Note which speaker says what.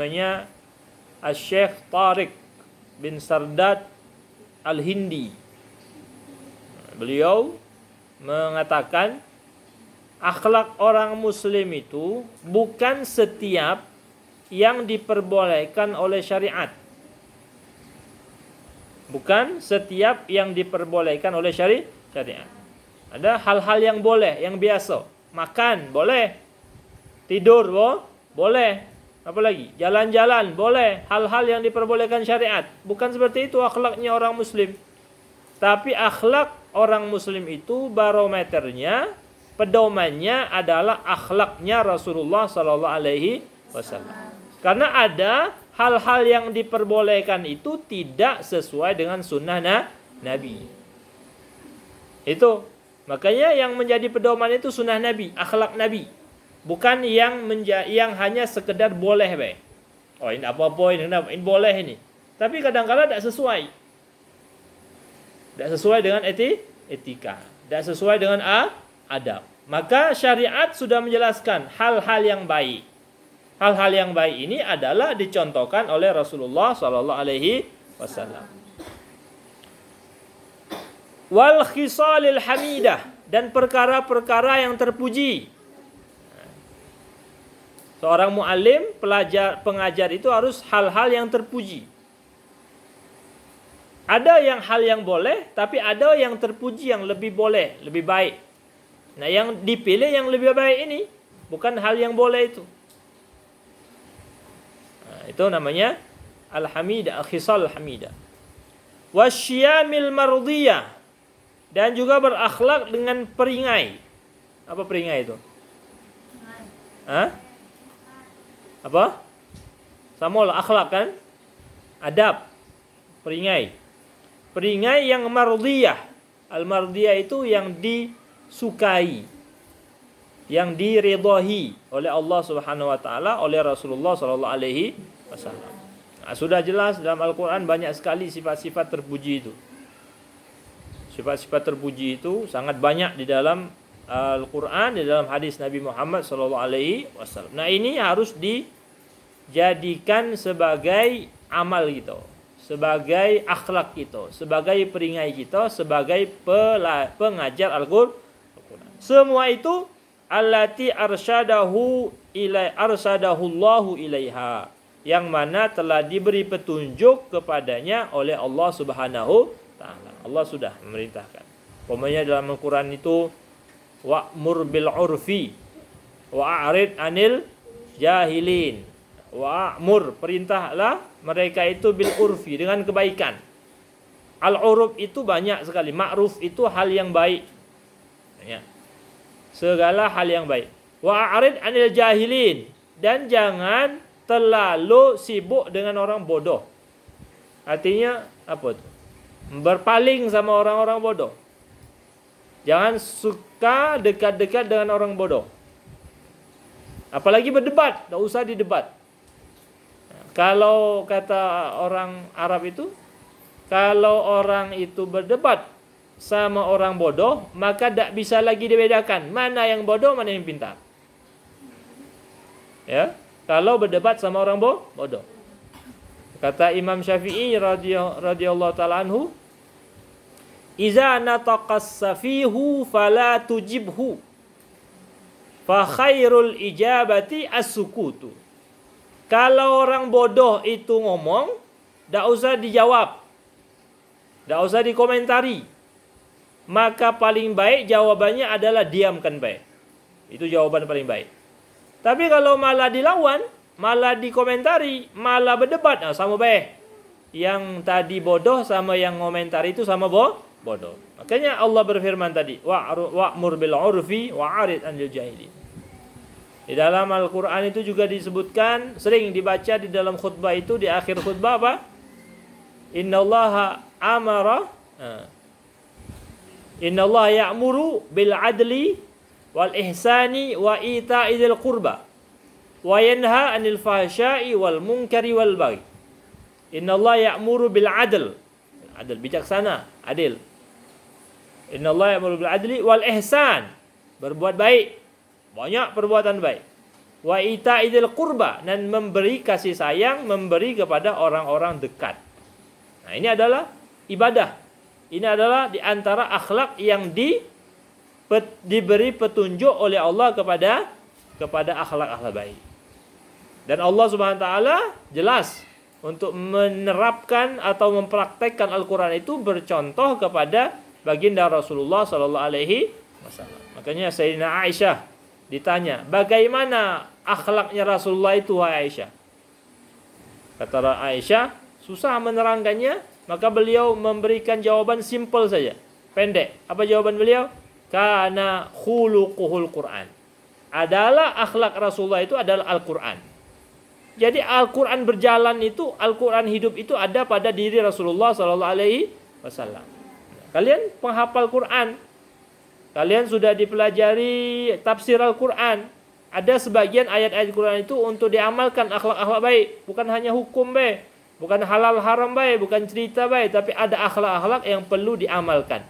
Speaker 1: namanya Syekh Tariq bin Sardad Al-Hindi. Beliau mengatakan akhlak orang muslim itu bukan setiap yang diperbolehkan oleh syariat. Bukan setiap yang diperbolehkan oleh syariat. Ada hal-hal yang boleh, yang biasa. Makan, boleh. Tidur, boleh. Apa lagi? Jalan-jalan, boleh. Hal-hal yang diperbolehkan syariat. Bukan seperti itu akhlaknya orang muslim. Tapi akhlak orang muslim itu barometernya, pedomannya adalah akhlaknya Rasulullah SAW. Karena ada hal-hal yang diperbolehkan itu tidak sesuai dengan sunnah Nabi. Itu. Makanya yang menjadi pedoman itu sunnah Nabi, akhlak Nabi. Bukan yang hanya sekedar boleh baik. Oh ini apa-apa ini boleh ini. Tapi kadang-kadang tidak sesuai. Tidak sesuai dengan etika. Tidak sesuai dengan adab. Maka syariat sudah menjelaskan hal-hal yang baik. Hal-hal yang baik ini adalah dicontohkan oleh Rasulullah SAW. Wal khisalil hamidah, dan perkara-perkara yang terpuji. Seorang muallim, pengajar itu harus hal-hal yang terpuji. Ada hal yang boleh, tapi ada yang terpuji yang lebih boleh, lebih baik. Nah, yang dipilih yang lebih baik ini, bukan hal yang boleh itu. Nah, itu namanya al-hamidah, al-khisal al-hamidah. Wasyamil mardiyah, dan juga berakhlak dengan peringai. Apa peringai itu? Apa? Sama lah akhlak kan? Adab. Peringai. Peringai yang mardiyah. Al-mardiyah itu yang disukai. Yang diridhahi oleh Allah Subhanahu wa taala, oleh Rasulullah sallallahu alaihi wasallam. Nah, sudah jelas dalam Al-Qur'an banyak sekali sifat-sifat terpuji itu. Sifat-sifat terpuji itu sangat banyak di dalam Al-Quran, di dalam hadis Nabi Muhammad SAW. Nah, ini harus dijadikan sebagai amal kita, sebagai akhlak kita, sebagai peringai kita, sebagai pengajar Al-Quran. Semua itu allati arsyadahu Allahu ilaiha, yang mana telah diberi petunjuk kepadanya oleh Allah Subhanahu ta'ala. Allah sudah memerintahkan. Umpamanya dalam Al-Quran itu wa'mur bil urfi wa'arid anil jahilin. Wa'mur, perintahlah mereka itu bil urfi, dengan kebaikan. Al-uruf itu banyak sekali. Ma'ruf itu hal yang baik. Ya. Segala hal yang baik. Wa'arid anil jahilin, dan jangan terlalu sibuk dengan orang bodoh. Artinya apa itu? Berpaling sama orang-orang bodoh. Jangan suka dekat-dekat dengan orang bodoh. Apalagi berdebat, tak usah didebat. Kalau kata orang Arab itu, kalau orang itu berdebat sama orang bodoh, maka tak bisa lagi dibedakan mana yang bodoh, mana yang pintar. Ya, kalau berdebat sama orang bodoh. Kata Imam Syafi'i radhiyallahu taala anhu, iza nataqas safihu fala tujibhu fa khairul ijabati as-sukutu. Kalau orang bodoh itu ngomong, tak usah dijawab, tak usah dikomentari, maka paling baik jawabannya adalah diamkan baik. Itu jawaban paling baik. Tapi kalau malah dilawan, malah dikomentari, malah berdebat, nah sama baik. Yang tadi bodoh sama yang komentari itu sama bodoh. Makanya Allah berfirman tadi, wa'mur bil urfi wa'arid anil jahilin. Di dalam Al-Quran itu juga disebutkan, sering dibaca di dalam khutbah itu, di akhir khutbah apa? Innallaha ya'muru bil adli wal ihsani wa ita'i dzil qurba wa yanha 'anil fahsya'i wal munkari wal baghi. Innallaha ya'muru bil adl. Adil, bijaksana, adil. Innallaha ya'muru bil adli wal ihsan. Berbuat baik. Banyak perbuatan baik. wa ita'idil qurba, dan memberi kasih sayang, memberi kepada orang-orang dekat. Nah, ini adalah ibadah. Ini adalah di antara akhlak yang diberi petunjuk oleh Allah kepada akhlak-akhlak baik. Dan Allah Subhanahu wa taala jelas untuk menerapkan atau mempraktekkan Al-Qur'an itu bercontoh kepada baginda Rasulullah sallallahu alaihi wasallam. Makanya Sayyidina Aisyah ditanya, "Bagaimana akhlaknya Rasulullah itu, wahai Aisyah?" Kata Aisyah, susah menerangkannya, maka beliau memberikan jawaban simpel saja, pendek. Apa jawaban beliau? Kana khuluquhul Qur'an. Adalah akhlak Rasulullah itu adalah Al-Qur'an. Jadi Al-Quran berjalan itu, Al-Quran hidup itu ada pada diri Rasulullah Sallallahu Alaihi Wasallam. Kalian penghafal Quran, kalian sudah dipelajari tafsir Al-Quran. Ada sebagian ayat-ayat Quran itu untuk diamalkan akhlak-akhlak baik, bukan hanya hukum baik, bukan halal haram baik, bukan cerita baik, tapi ada akhlak-akhlak yang perlu diamalkan.